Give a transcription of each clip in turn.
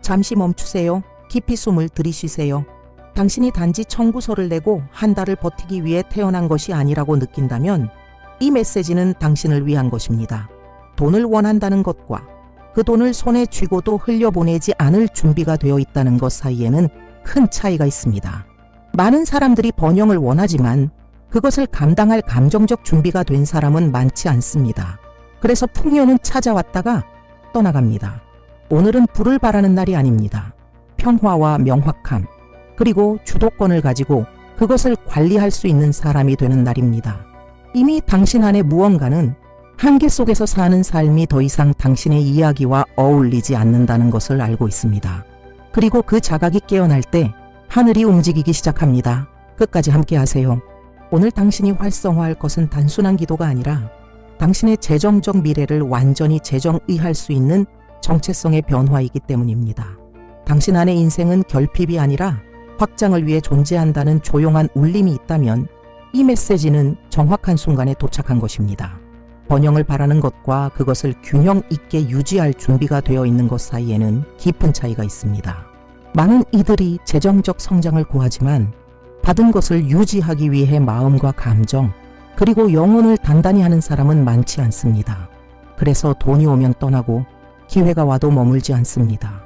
잠시 멈추세요. 깊이 숨을 들이쉬세요. 당신이 단지 청구서를 내고 한 달을 버티기 위해 태어난 것이 아니라고 느낀다면 이 메시지는 당신을 위한 것입니다. 돈을 원한다는 것과 그 돈을 손에 쥐고도 흘려보내지 않을 준비가 되어 있다는 것 사이에는 큰 차이가 있습니다. 많은 사람들이 번영을 원하지만 그것을 감당할 감정적 준비가 된 사람은 많지 않습니다. 그래서 풍요는 찾아왔다가 떠나갑니다. 오늘은 부를 바라는 날이 아닙니다. 평화와 명확함, 그리고 주도권을 가지고 그것을 관리할 수 있는 사람이 되는 날입니다. 이미 당신 안에 무언가는 한계 속에서 사는 삶이 더 이상 당신의 이야기와 어울리지 않는다는 것을 알고 있습니다. 그리고 그 자각이 깨어날 때 하늘이 움직이기 시작합니다. 끝까지 함께 하세요. 오늘 당신이 활성화할 것은 단순한 기도가 아니라 당신의 재정적 미래를 완전히 재정의할 수 있는 정체성의 변화이기 때문입니다. 당신 안의 인생은 결핍이 아니라 확장을 위해 존재한다는 조용한 울림이 있다면 이 메시지는 정확한 순간에 도착한 것입니다. 번영을 바라는 것과 그것을 균형 있게 유지할 준비가 되어 있는 것 사이에는 깊은 차이가 있습니다. 많은 이들이 재정적 성장을 구하지만 받은 것을 유지하기 위해 마음과 감정, 그리고 영혼을 단단히 하는 사람은 많지 않습니다. 그래서 돈이 오면 떠나고 기회가 와도 머물지 않습니다.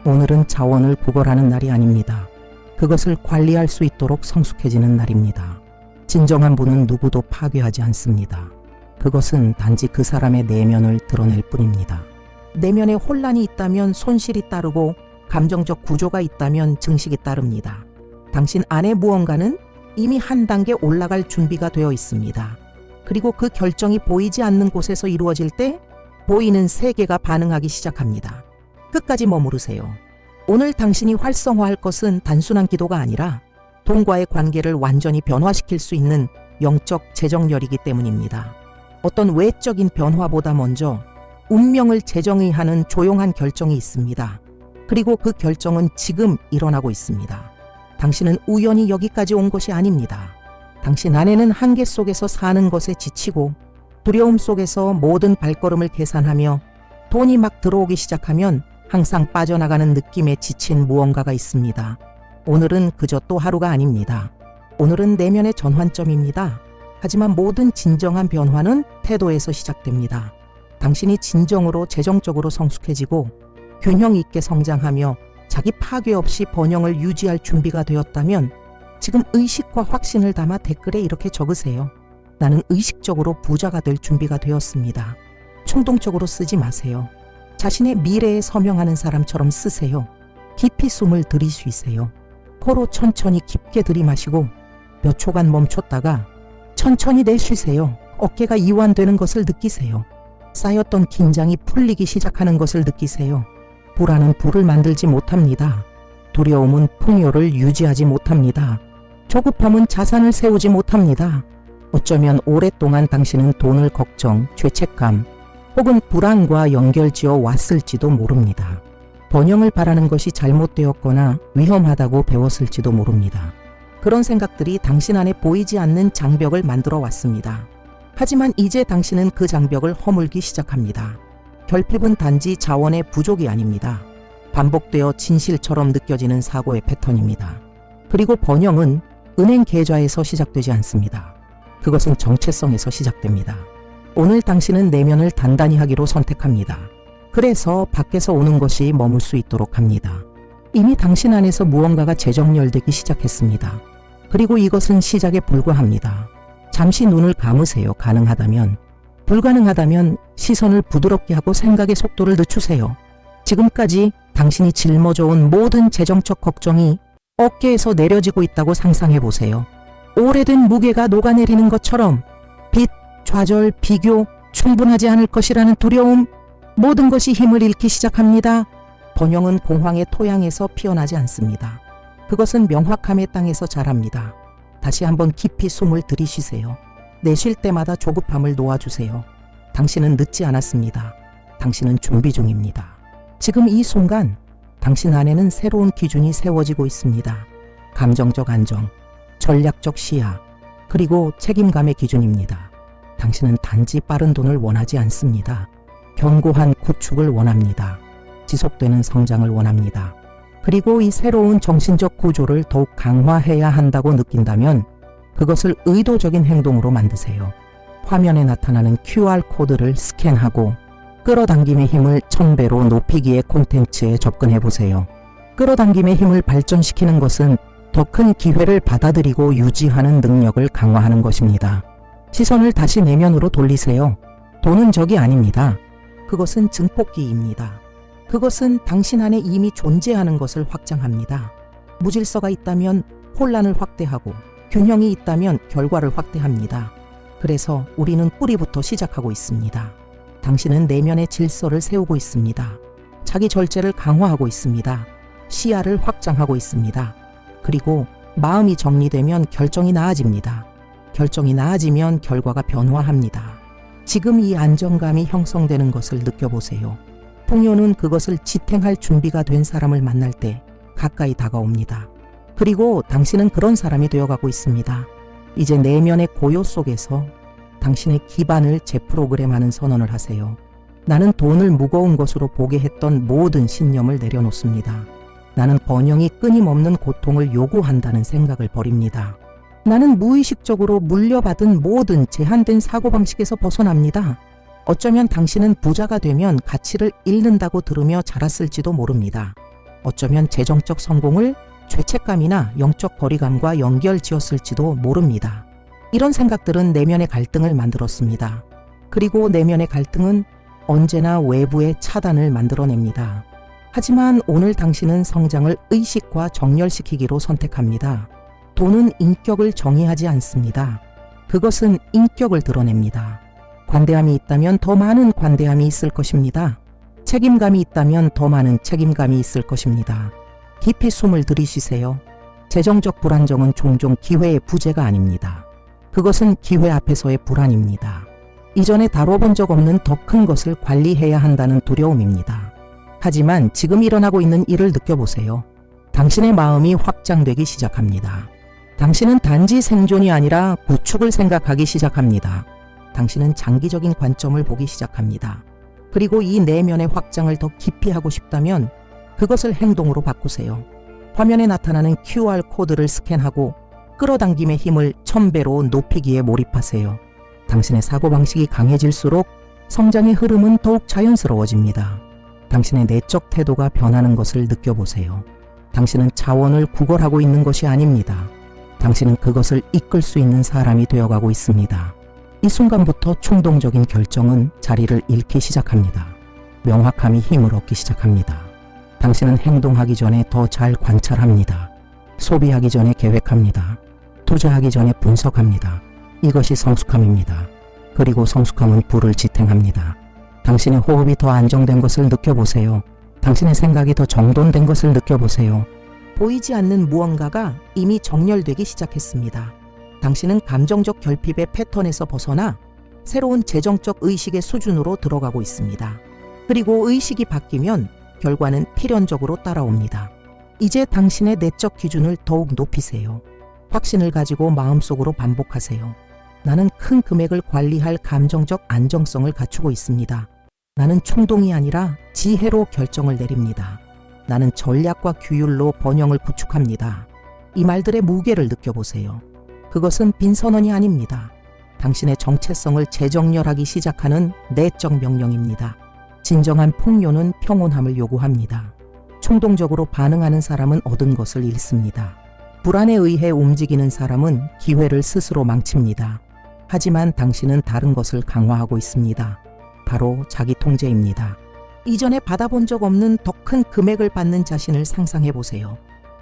오늘은 자원을 구걸하는 날이 아닙니다. 그것을 관리할 수 있도록 성숙해지는 날입니다. 진정한 분은 누구도 파괴하지 않습니다. 그것은 단지 그 사람의 내면을 드러낼 뿐입니다. 내면에 혼란이 있다면 손실이 따르고 감정적 구조가 있다면 증식이 따릅니다. 당신 안에 무언가는 이미 한 단계 올라갈 준비가 되어 있습니다. 그리고 그 결정이 보이지 않는 곳에서 이루어질 때 보이는 세계가 반응하기 시작합니다. 끝까지 머무르세요. 오늘 당신이 활성화할 것은 단순한 기도가 아니라 돈과의 관계를 완전히 변화시킬 수 있는 영적 재정렬이기 때문입니다. 어떤 외적인 변화보다 먼저 운명을 재정의하는 조용한 결정이 있습니다. 그리고 그 결정은 지금 일어나고 있습니다. 당신은 우연히 여기까지 온 것이 아닙니다. 당신 안에는 한계 속에서 사는 것에 지치고 두려움 속에서 모든 발걸음을 계산하며 돈이 막 들어오기 시작하면 항상 빠져나가는 느낌에 지친 무언가가 있습니다. 오늘은 그저 또 하루가 아닙니다. 오늘은 내면의 전환점입니다. 하지만 모든 진정한 변화는 태도에서 시작됩니다. 당신이 진정으로 재정적으로 성숙해지고 균형 있게 성장하며 자기 파괴 없이 번영을 유지할 준비가 되었다면 지금 의식과 확신을 담아 댓글에 이렇게 적으세요. 나는 의식적으로 부자가 될 준비가 되었습니다. 충동적으로 쓰지 마세요. 자신의 미래에 서명하는 사람처럼 쓰세요. 깊이 숨을 들이쉬세요. 코로 천천히 깊게 들이마시고 몇 초간 멈췄다가 천천히 내쉬세요. 어깨가 이완되는 것을 느끼세요. 쌓였던 긴장이 풀리기 시작하는 것을 느끼세요. 불안은 불을 만들지 못합니다. 두려움은 풍요를 유지하지 못합니다. 조급함은 자산을 세우지 못합니다. 어쩌면 오랫동안 당신은 돈을 걱정, 죄책감 혹은 불안과 연결지어 왔을지도 모릅니다. 번영을 바라는 것이 잘못되었거나 위험하다고 배웠을지도 모릅니다. 그런 생각들이 당신 안에 보이지 않는 장벽을 만들어 왔습니다. 하지만 이제 당신은 그 장벽을 허물기 시작합니다. 결핍은 단지 자원의 부족이 아닙니다. 반복되어 진실처럼 느껴지는 사고의 패턴입니다. 그리고 번영은 은행 계좌에서 시작되지 않습니다. 그것은 정체성에서 시작됩니다. 오늘 당신은 내면을 단단히 하기로 선택합니다. 그래서 밖에서 오는 것이 머물 수 있도록 합니다. 이미 당신 안에서 무언가가 재정렬되기 시작했습니다. 그리고 이것은 시작에 불과합니다. 잠시 눈을 감으세요. 가능하다면. 불가능하다면 시선을 부드럽게 하고 생각의 속도를 늦추세요. 지금까지 당신이 짊어져온 모든 재정적 걱정이 어깨에서 내려지고 있다고 상상해 보세요. 오래된 무게가 녹아내리는 것처럼 빚, 좌절, 비교, 충분하지 않을 것이라는 두려움, 모든 것이 힘을 잃기 시작합니다. 번영은 공황의 토양에서 피어나지 않습니다. 그것은 명확함의 땅에서 자랍니다. 다시 한번 깊이 숨을 들이쉬세요. 내쉴 때마다 조급함을 놓아주세요. 당신은 늦지 않았습니다. 당신은 준비 중입니다. 지금 이 순간 당신 안에는 새로운 기준이 세워지고 있습니다. 감정적 안정, 전략적 시야, 그리고 책임감의 기준입니다. 당신은 단지 빠른 돈을 원하지 않습니다. 견고한 구축을 원합니다. 지속되는 성장을 원합니다. 그리고 이 새로운 정신적 구조를 더욱 강화해야 한다고 느낀다면 그것을 의도적인 행동으로 만드세요. 화면에 나타나는 QR코드를 스캔하고 끌어당김의 힘을 1000배로 높이기의 콘텐츠에 접근해 보세요. 끌어당김의 힘을 발전시키는 것은 더 큰 기회를 받아들이고 유지하는 능력을 강화하는 것입니다. 시선을 다시 내면으로 돌리세요. 돈은 적이 아닙니다. 그것은 증폭기입니다. 그것은 당신 안에 이미 존재하는 것을 확장합니다. 무질서가 있다면 혼란을 확대하고 균형이 있다면 결과를 확대합니다. 그래서 우리는 뿌리부터 시작하고 있습니다. 당신은 내면의 질서를 세우고 있습니다. 자기 절제를 강화하고 있습니다. 시야를 확장하고 있습니다. 그리고 마음이 정리되면 결정이 나아집니다. 결정이 나아지면 결과가 변화합니다. 지금 이 안정감이 형성되는 것을 느껴보세요. 풍요는 그것을 지탱할 준비가 된 사람을 만날 때 가까이 다가옵니다. 그리고 당신은 그런 사람이 되어가고 있습니다. 이제 내면의 고요 속에서 당신의 기반을 재프로그램하는 선언을 하세요. 나는 돈을 무거운 것으로 보게 했던 모든 신념을 내려놓습니다. 나는 번영이 끊임없는 고통을 요구한다는 생각을 버립니다. 나는 무의식적으로 물려받은 모든 제한된 사고방식에서 벗어납니다. 어쩌면 당신은 부자가 되면 가치를 잃는다고 들으며 자랐을지도 모릅니다. 어쩌면 재정적 성공을 죄책감이나 영적 거리감과 연결지었을지도 모릅니다. 이런 생각들은 내면의 갈등을 만들었습니다. 그리고 내면의 갈등은 언제나 외부의 차단을 만들어냅니다. 하지만 오늘 당신은 성장을 의식과 정렬시키기로 선택합니다. 돈은 인격을 정의하지 않습니다. 그것은 인격을 드러냅니다. 관대함이 있다면 더 많은 관대함이 있을 것입니다. 책임감이 있다면 더 많은 책임감이 있을 것입니다. 깊이 숨을 들이쉬세요. 재정적 불안정은 종종 기회의 부재가 아닙니다. 그것은 기회 앞에서의 불안입니다. 이전에 다뤄본 적 없는 더 큰 것을 관리해야 한다는 두려움입니다. 하지만 지금 일어나고 있는 일을 느껴보세요. 당신의 마음이 확장되기 시작합니다. 당신은 단지 생존이 아니라 구축을 생각하기 시작합니다. 당신은 장기적인 관점을 보기 시작합니다. 그리고 이 내면의 확장을 더 깊이 하고 싶다면 그것을 행동으로 바꾸세요. 화면에 나타나는 QR코드를 스캔하고 끌어당김의 힘을 1000배로 높이기에 몰입하세요. 당신의 사고방식이 강해질수록 성장의 흐름은 더욱 자연스러워집니다. 당신의 내적 태도가 변하는 것을 느껴보세요. 당신은 자원을 구걸하고 있는 것이 아닙니다. 당신은 그것을 이끌 수 있는 사람이 되어가고 있습니다. 이 순간부터 충동적인 결정은 자리를 잃기 시작합니다. 명확함이 힘을 얻기 시작합니다. 당신은 행동하기 전에 더 잘 관찰합니다. 소비하기 전에 계획합니다. 투자하기 전에 분석합니다. 이것이 성숙함입니다. 그리고 성숙함은 부를 지탱합니다. 당신의 호흡이 더 안정된 것을 느껴보세요. 당신의 생각이 더 정돈된 것을 느껴보세요. 보이지 않는 무언가가 이미 정렬되기 시작했습니다. 당신은 감정적 결핍의 패턴에서 벗어나 새로운 재정적 의식의 수준으로 들어가고 있습니다. 그리고 의식이 바뀌면 결과는 필연적으로 따라옵니다. 이제 당신의 내적 기준을 더욱 높이세요. 확신을 가지고 마음속으로 반복하세요. 나는 큰 금액을 관리할 감정적 안정성을 갖추고 있습니다. 나는 충동이 아니라 지혜로 결정을 내립니다. 나는 전략과 규율로 번영을 구축합니다. 이 말들의 무게를 느껴보세요. 그것은 빈 선언이 아닙니다. 당신의 정체성을 재정렬하기 시작하는 내적 명령입니다. 진정한 풍요는 평온함을 요구합니다. 충동적으로 반응하는 사람은 얻은 것을 잃습니다. 불안에 의해 움직이는 사람은 기회를 스스로 망칩니다. 하지만 당신은 다른 것을 강화하고 있습니다. 바로 자기 통제입니다. 이전에 받아본 적 없는 더 큰 금액을 받는 자신을 상상해 보세요.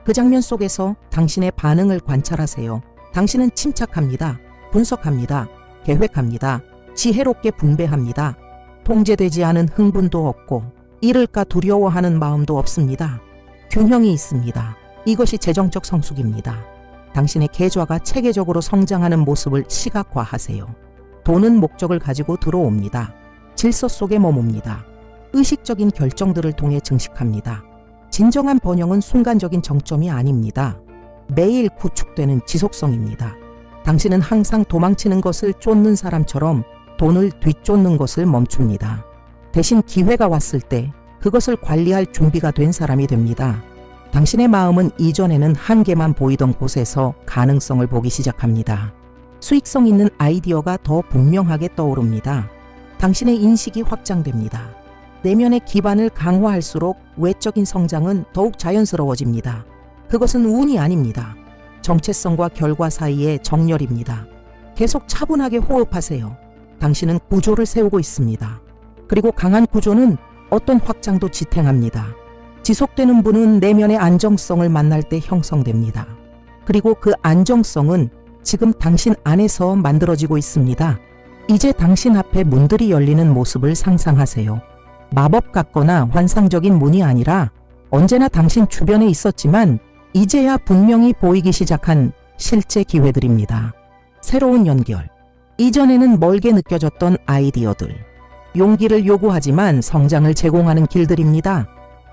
그 장면 속에서 당신의 반응을 관찰하세요. 당신은 침착합니다. 분석합니다. 계획합니다. 지혜롭게 분배합니다. 통제되지 않은 흥분도 없고 잃을까 두려워하는 마음도 없습니다. 균형이 있습니다. 이것이 재정적 성숙입니다. 당신의 계좌가 체계적으로 성장하는 모습을 시각화하세요. 돈은 목적을 가지고 들어옵니다. 질서 속에 머뭅니다. 의식적인 결정들을 통해 증식합니다. 진정한 번영은 순간적인 정점이 아닙니다. 매일 구축되는 지속성입니다. 당신은 항상 도망치는 것을 쫓는 사람처럼 돈을 뒤쫓는 것을 멈춥니다. 대신 기회가 왔을 때 그것을 관리할 준비가 된 사람이 됩니다. 당신의 마음은 이전에는 한계만 보이던 곳에서 가능성을 보기 시작합니다. 수익성 있는 아이디어가 더 분명하게 떠오릅니다. 당신의 인식이 확장됩니다. 내면의 기반을 강화할수록 외적인 성장은 더욱 자연스러워집니다. 그것은 운이 아닙니다. 정체성과 결과 사이의 정렬입니다. 계속 차분하게 호흡하세요. 당신은 구조를 세우고 있습니다. 그리고 강한 구조는 어떤 확장도 지탱합니다. 지속되는 분은 내면의 안정성을 만날 때 형성됩니다. 그리고 그 안정성은 지금 당신 안에서 만들어지고 있습니다. 이제 당신 앞에 문들이 열리는 모습을 상상하세요. 마법 같거나 환상적인 문이 아니라 언제나 당신 주변에 있었지만 이제야 분명히 보이기 시작한 실제 기회들입니다. 새로운 연결, 이전에는 멀게 느껴졌던 아이디어들, 용기를 요구하지만 성장을 제공하는 길들입니다.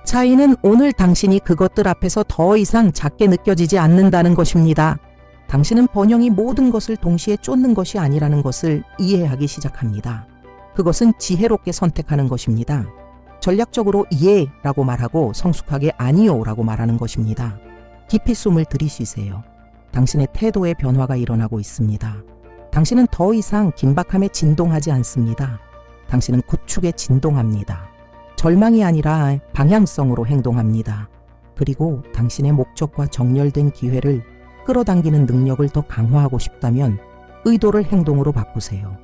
차이는 오늘 당신이 그것들 앞에서 더 이상 작게 느껴지지 않는다는 것입니다. 당신은 번영이 모든 것을 동시에 쫓는 것이 아니라는 것을 이해하기 시작합니다. 그것은 지혜롭게 선택하는 것입니다. 전략적으로 예라고 말하고 성숙하게 아니요라고 말하는 것입니다. 깊이 숨을 들이쉬세요. 당신의 태도의 변화가 일어나고 있습니다. 당신은 더 이상 긴박함에 진동하지 않습니다. 당신은 구축에 진동합니다. 절망이 아니라 방향성으로 행동합니다. 그리고 당신의 목적과 정렬된 기회를 끌어당기는 능력을 더 강화하고 싶다면 의도를 행동으로 바꾸세요.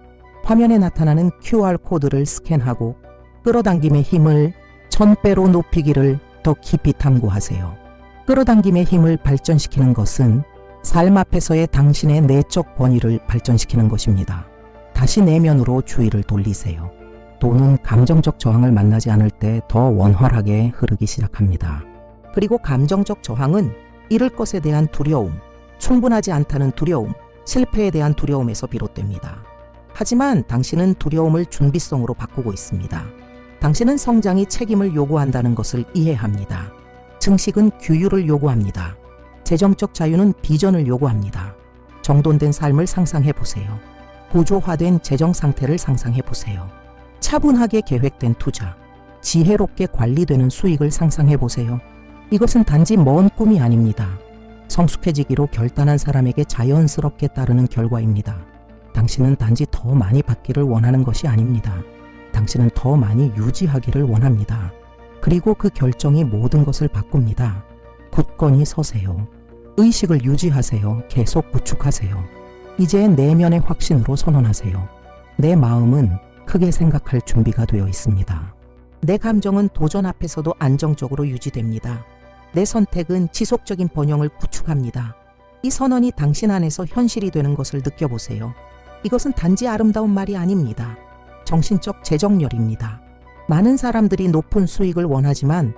화면에 나타나는 QR코드를 스캔하고 끌어당김의 힘을 1000배로 높이기를 더 깊이 탐구하세요. 끌어당김의 힘을 발전시키는 것은 삶 앞에서의 당신의 내적 권위를 발전시키는 것입니다. 다시 내면으로 주의를 돌리세요. 돈은 감정적 저항을 만나지 않을 때 더 원활하게 흐르기 시작합니다. 그리고 감정적 저항은 잃을 것에 대한 두려움, 충분하지 않다는 두려움, 실패에 대한 두려움에서 비롯됩니다. 하지만 당신은 두려움을 준비성으로 바꾸고 있습니다. 당신은 성장이 책임을 요구한다는 것을 이해합니다. 증식은 규율을 요구합니다. 재정적 자유는 비전을 요구합니다. 정돈된 삶을 상상해 보세요. 구조화된 재정 상태를 상상해 보세요. 차분하게 계획된 투자, 지혜롭게 관리되는 수익을 상상해 보세요. 이것은 단지 먼 꿈이 아닙니다. 성숙해지기로 결단한 사람에게 자연스럽게 따르는 결과입니다. 당신은 단지 더 많이 받기를 원하는 것이 아닙니다. 당신은 더 많이 유지하기를 원합니다. 그리고 그 결정이 모든 것을 바꿉니다. 굳건히 서세요. 의식을 유지하세요. 계속 구축하세요. 이제 내면의 확신으로 선언하세요. 내 마음은 크게 생각할 준비가 되어 있습니다. 내 감정은 도전 앞에서도 안정적으로 유지됩니다. 내 선택은 지속적인 번영을 구축합니다. 이 선언이 당신 안에서 현실이 되는 것을 느껴보세요. 이것은 단지 아름다운 말이 아닙니다. 정신적 재정렬입니다. 많은 사람들이 높은 수익을 원하지만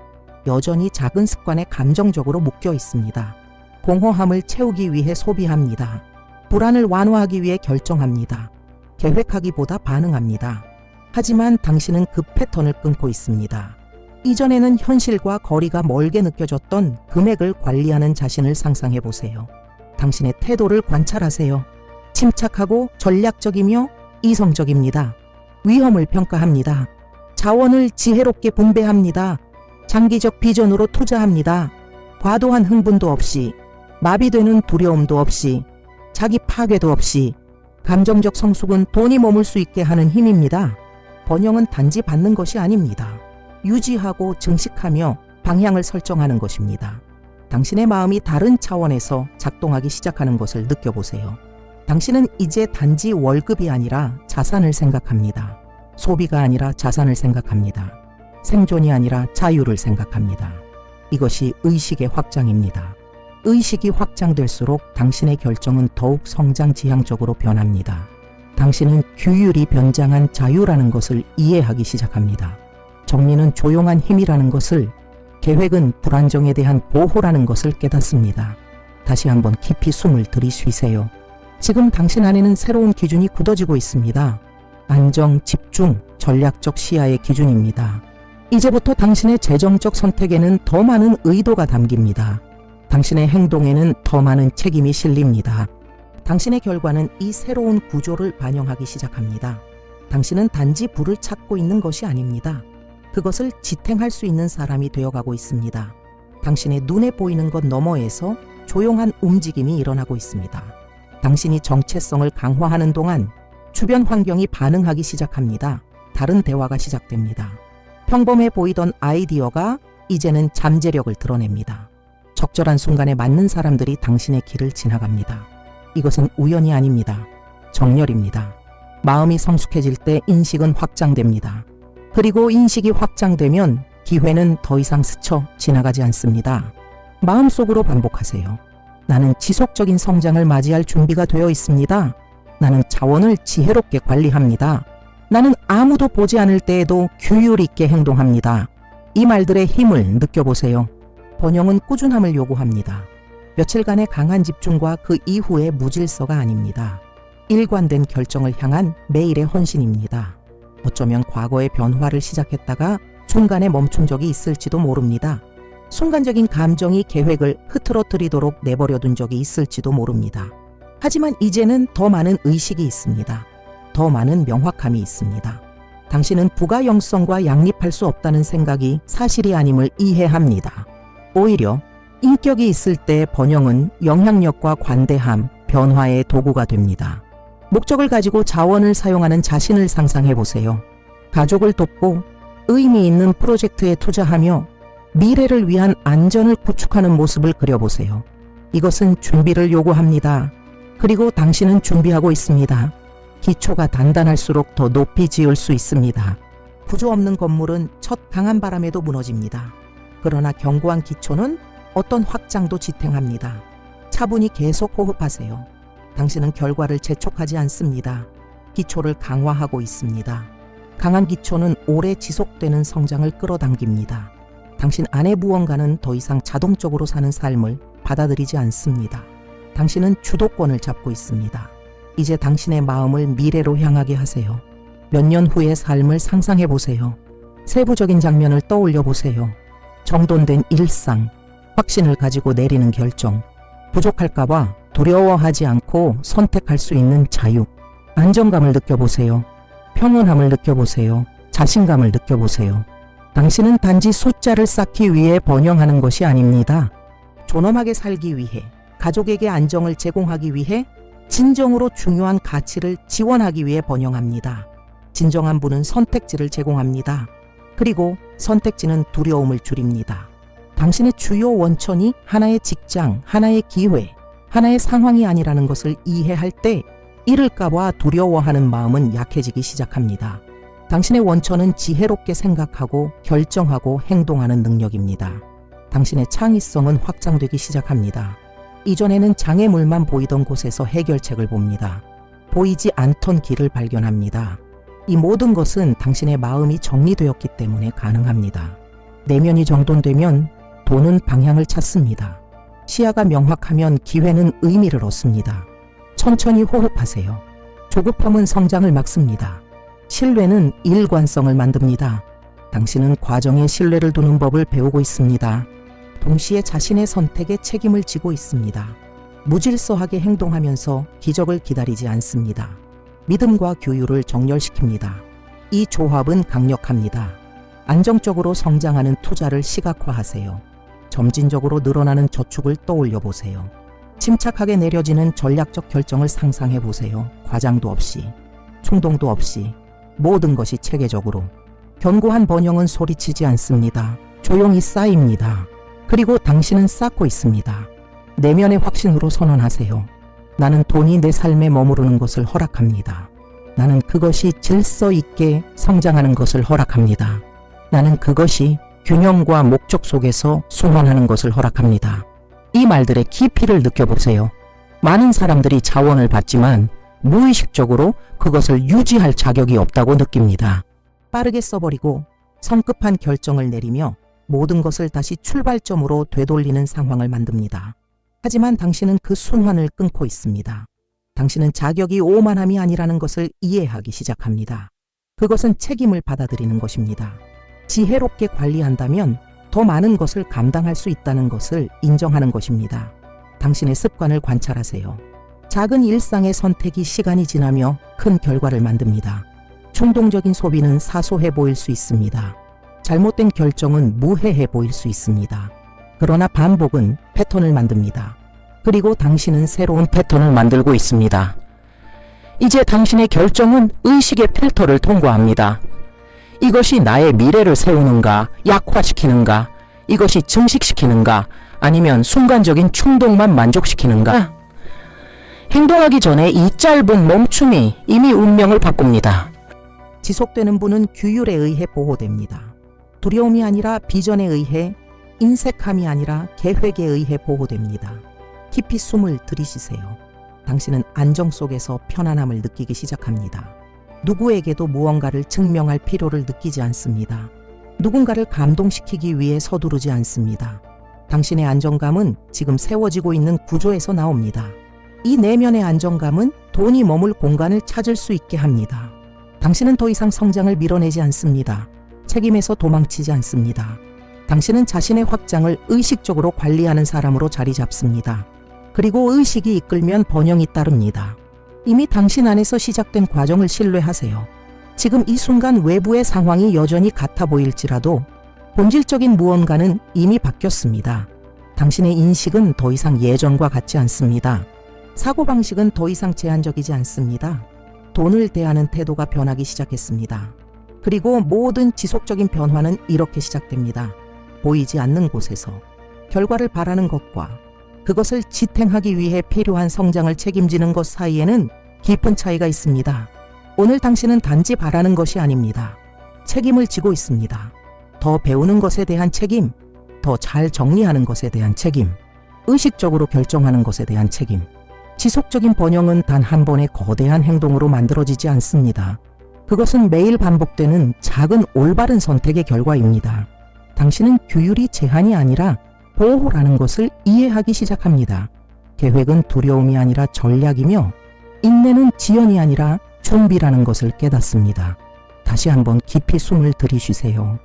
여전히 작은 습관에 감정적으로 묶여 있습니다. 공허함을 채우기 위해 소비합니다. 불안을 완화하기 위해 결정합니다. 계획하기보다 반응합니다. 하지만 당신은 그 패턴을 끊고 있습니다. 이전에는 현실과 거리가 멀게 느껴졌던 금액을 관리하는 자신을 상상해 보세요. 당신의 태도를 관찰하세요. 침착하고 전략적이며 이성적입니다. 위험을 평가합니다. 자원을 지혜롭게 분배합니다. 장기적 비전으로 투자합니다. 과도한 흥분도 없이, 마비되는 두려움도 없이, 자기 파괴도 없이. 감정적 성숙은 돈이 머물 수 있게 하는 힘입니다. 번영은 단지 받는 것이 아닙니다. 유지하고 증식하며 방향을 설정하는 것입니다. 당신의 마음이 다른 차원에서 작동하기 시작하는 것을 느껴보세요. 당신은 이제 단지 월급이 아니라 자산을 생각합니다. 소비가 아니라 자산을 생각합니다. 생존이 아니라 자유를 생각합니다. 이것이 의식의 확장입니다. 의식이 확장될수록 당신의 결정은 더욱 성장 지향적으로 변합니다. 당신은 규율이 변장한 자유라는 것을 이해하기 시작합니다. 정리는 조용한 힘이라는 것을, 계획은 불안정에 대한 보호라는 것을 깨닫습니다. 다시 한번 깊이 숨을 들이쉬세요. 지금 당신 안에는 새로운 기준이 굳어지고 있습니다. 안정, 집중, 전략적 시야의 기준입니다. 이제부터 당신의 재정적 선택에는 더 많은 의도가 담깁니다. 당신의 행동에는 더 많은 책임이 실립니다. 당신의 결과는 이 새로운 구조를 반영하기 시작합니다. 당신은 단지 부를 찾고 있는 것이 아닙니다. 그것을 지탱할 수 있는 사람이 되어가고 있습니다. 당신의 눈에 보이는 것 너머에서 조용한 움직임이 일어나고 있습니다. 당신이 정체성을 강화하는 동안 주변 환경이 반응하기 시작합니다. 다른 대화가 시작됩니다. 평범해 보이던 아이디어가 이제는 잠재력을 드러냅니다. 적절한 순간에 맞는 사람들이 당신의 길을 지나갑니다. 이것은 우연이 아닙니다. 정렬입니다. 마음이 성숙해질 때 인식은 확장됩니다. 그리고 인식이 확장되면 기회는 더 이상 스쳐 지나가지 않습니다. 마음속으로 반복하세요. 나는 지속적인 성장을 맞이할 준비가 되어 있습니다. 나는 자원을 지혜롭게 관리합니다. 나는 아무도 보지 않을 때에도 규율 있게 행동합니다. 이 말들의 힘을 느껴보세요. 번영은 꾸준함을 요구합니다. 며칠간의 강한 집중과 그 이후의 무질서가 아닙니다. 일관된 결정을 향한 매일의 헌신입니다. 어쩌면 과거의 변화를 시작했다가 중간에 멈춘 적이 있을지도 모릅니다. 순간적인 감정이 계획을 흐트러뜨리도록 내버려둔 적이 있을지도 모릅니다. 하지만 이제는 더 많은 의식이 있습니다. 더 많은 명확함이 있습니다. 당신은 부가영성과 양립할 수 없다는 생각이 사실이 아님을 이해합니다. 오히려 인격이 있을 때 번영은 영향력과 관대함, 변화의 도구가 됩니다. 목적을 가지고 자원을 사용하는 자신을 상상해 보세요. 가족을 돕고 의미 있는 프로젝트에 투자하며 미래를 위한 안전을 구축하는 모습을 그려보세요. 이것은 준비를 요구합니다. 그리고 당신은 준비하고 있습니다. 기초가 단단할수록 더 높이 지을 수 있습니다. 구조 없는 건물은 첫 강한 바람에도 무너집니다. 그러나 견고한 기초는 어떤 확장도 지탱합니다. 차분히 계속 호흡하세요. 당신은 결과를 재촉하지 않습니다. 기초를 강화하고 있습니다. 강한 기초는 오래 지속되는 성장을 끌어당깁니다. 당신 안의 무언가는 더 이상 자동적으로 사는 삶을 받아들이지 않습니다. 당신은 주도권을 잡고 있습니다. 이제 당신의 마음을 미래로 향하게 하세요. 몇 년 후의 삶을 상상해 보세요. 세부적인 장면을 떠올려 보세요. 정돈된 일상, 확신을 가지고 내리는 결정, 부족할까봐 두려워하지 않고 선택할 수 있는 자유, 안정감을 느껴보세요. 평온함을 느껴보세요. 자신감을 느껴보세요. 당신은 단지 숫자를 쌓기 위해 번영하는 것이 아닙니다. 존엄하게 살기 위해, 가족에게 안정을 제공하기 위해, 진정으로 중요한 가치를 지원하기 위해 번영합니다. 진정한 분은 선택지를 제공합니다. 그리고 선택지는 두려움을 줄입니다. 당신의 주요 원천이 하나의 직장, 하나의 기회, 하나의 상황이 아니라는 것을 이해할 때 잃을까봐 두려워하는 마음은 약해지기 시작합니다. 당신의 원천은 지혜롭게 생각하고 결정하고 행동하는 능력입니다. 당신의 창의성은 확장되기 시작합니다. 이전에는 장애물만 보이던 곳에서 해결책을 봅니다. 보이지 않던 길을 발견합니다. 이 모든 것은 당신의 마음이 정리되었기 때문에 가능합니다. 내면이 정돈되면 돈은 방향을 찾습니다. 시야가 명확하면 기회는 의미를 얻습니다. 천천히 호흡하세요. 조급함은 성장을 막습니다. 신뢰는 일관성을 만듭니다. 당신은 과정에 신뢰를 두는 법을 배우고 있습니다. 동시에 자신의 선택에 책임을 지고 있습니다. 무질서하게 행동하면서 기적을 기다리지 않습니다. 믿음과 규율을 정렬시킵니다. 이 조합은 강력합니다. 안정적으로 성장하는 투자를 시각화하세요. 점진적으로 늘어나는 저축을 떠올려 보세요. 침착하게 내려지는 전략적 결정을 상상해 보세요. 과장도 없이, 충동도 없이, 모든 것이 체계적으로. 견고한 번영은 소리치지 않습니다. 조용히 쌓입니다. 그리고 당신은 쌓고 있습니다. 내면의 확신으로 선언하세요. 나는 돈이 내 삶에 머무르는 것을 허락합니다. 나는 그것이 질서 있게 성장하는 것을 허락합니다. 나는 그것이 균형과 목적 속에서 순환하는 것을 허락합니다. 이 말들의 깊이를 느껴보세요. 많은 사람들이 자원을 받지만 무의식적으로 그것을 유지할 자격이 없다고 느낍니다. 빠르게 써버리고 성급한 결정을 내리며 모든 것을 다시 출발점으로 되돌리는 상황을 만듭니다. 하지만 당신은 그 순환을 끊고 있습니다. 당신은 자격이 오만함이 아니라는 것을 이해하기 시작합니다. 그것은 책임을 받아들이는 것입니다. 지혜롭게 관리한다면 더 많은 것을 감당할 수 있다는 것을 인정하는 것입니다. 당신의 습관을 관찰하세요. 작은 일상의 선택이 시간이 지나며 큰 결과를 만듭니다. 충동적인 소비는 사소해 보일 수 있습니다. 잘못된 결정은 무해해 보일 수 있습니다. 그러나 반복은 패턴을 만듭니다. 그리고 당신은 새로운 패턴을 만들고 있습니다. 이제 당신의 결정은 의식의 필터를 통과합니다. 이것이 나의 미래를 세우는가, 약화시키는가, 이것이 증식시키는가, 아니면 순간적인 충동만 만족시키는가. 행동하기 전에 이 짧은 멈춤이 이미 운명을 바꿉니다. 지속되는 분은 규율에 의해 보호됩니다. 두려움이 아니라 비전에 의해, 인색함이 아니라 계획에 의해 보호됩니다. 깊이 숨을 들이쉬세요. 당신은 안정 속에서 편안함을 느끼기 시작합니다. 누구에게도 무언가를 증명할 필요를 느끼지 않습니다. 누군가를 감동시키기 위해 서두르지 않습니다. 당신의 안정감은 지금 세워지고 있는 구조에서 나옵니다. 이 내면의 안정감은 돈이 머물 공간을 찾을 수 있게 합니다. 당신은 더 이상 성장을 밀어내지 않습니다. 책임에서 도망치지 않습니다. 당신은 자신의 확장을 의식적으로 관리하는 사람으로 자리 잡습니다. 그리고 의식이 이끌면 번영이 따릅니다. 이미 당신 안에서 시작된 과정을 신뢰하세요. 지금 이 순간 외부의 상황이 여전히 같아 보일지라도 본질적인 무언가는 이미 바뀌었습니다. 당신의 인식은 더 이상 예전과 같지 않습니다. 사고방식은 더 이상 제한적이지 않습니다. 돈을 대하는 태도가 변하기 시작했습니다. 그리고 모든 지속적인 변화는 이렇게 시작됩니다. 보이지 않는 곳에서 결과를 바라는 것과 그것을 지탱하기 위해 필요한 성장을 책임지는 것 사이에는 깊은 차이가 있습니다. 오늘 당신은 단지 바라는 것이 아닙니다. 책임을 지고 있습니다. 더 배우는 것에 대한 책임, 더 잘 정리하는 것에 대한 책임, 의식적으로 결정하는 것에 대한 책임. 지속적인 번영은 단 한 번의 거대한 행동으로 만들어지지 않습니다. 그것은 매일 반복되는 작은 올바른 선택의 결과입니다. 당신은 규율이 제한이 아니라 보호라는 것을 이해하기 시작합니다. 계획은 두려움이 아니라 전략이며 인내는 지연이 아니라 준비라는 것을 깨닫습니다. 다시 한번 깊이 숨을 들이쉬세요.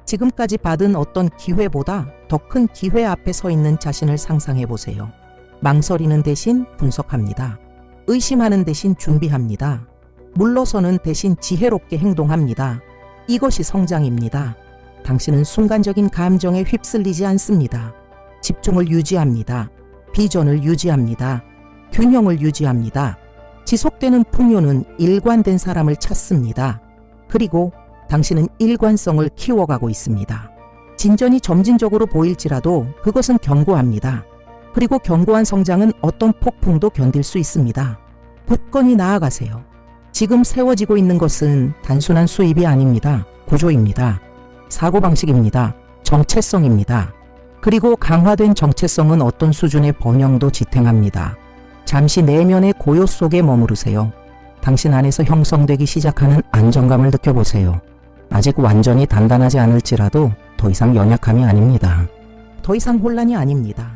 지금까지 받은 어떤 기회보다 더 큰 기회 앞에 서 있는 자신을 상상해 보세요. 망설이는 대신 분석합니다. 의심하는 대신 준비합니다. 물러서는 대신 지혜롭게 행동합니다. 이것이 성장입니다. 당신은 순간적인 감정에 휩쓸리지 않습니다. 집중을 유지합니다. 비전을 유지합니다. 균형을 유지합니다. 지속되는 풍요는 일관된 사람을 찾습니다. 그리고 당신은 일관성을 키워가고 있습니다. 진전이 점진적으로 보일지라도 그것은 견고합니다. 그리고 견고한 성장은 어떤 폭풍도 견딜 수 있습니다. 굳건히 나아가세요. 지금 세워지고 있는 것은 단순한 수입이 아닙니다. 구조입니다. 사고방식입니다. 정체성입니다. 그리고 강화된 정체성은 어떤 수준의 번영도 지탱합니다. 잠시 내면의 고요 속에 머무르세요. 당신 안에서 형성되기 시작하는 안정감을 느껴보세요. 아직 완전히 단단하지 않을지라도 더 이상 연약함이 아닙니다. 더 이상 혼란이 아닙니다.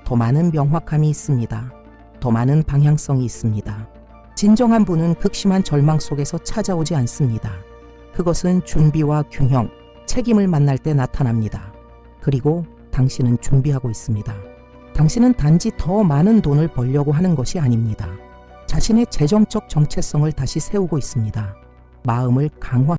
더 많은 명확함이 있습니다. 더 많은 방향성이 있습니다. 진정한 분은 극심한 절망 속에서 찾아오지 않습니다. 그것은 준비와 균형, 책임을 만날 때 나타납니다. 그리고 당신은 준비하고 있습니다. 당신은 단지 더 많은 돈을 벌려고 하는 것이 아닙니다. 자신의 재정적 정체성을 다시 세우고 있습니다. 마음을 강화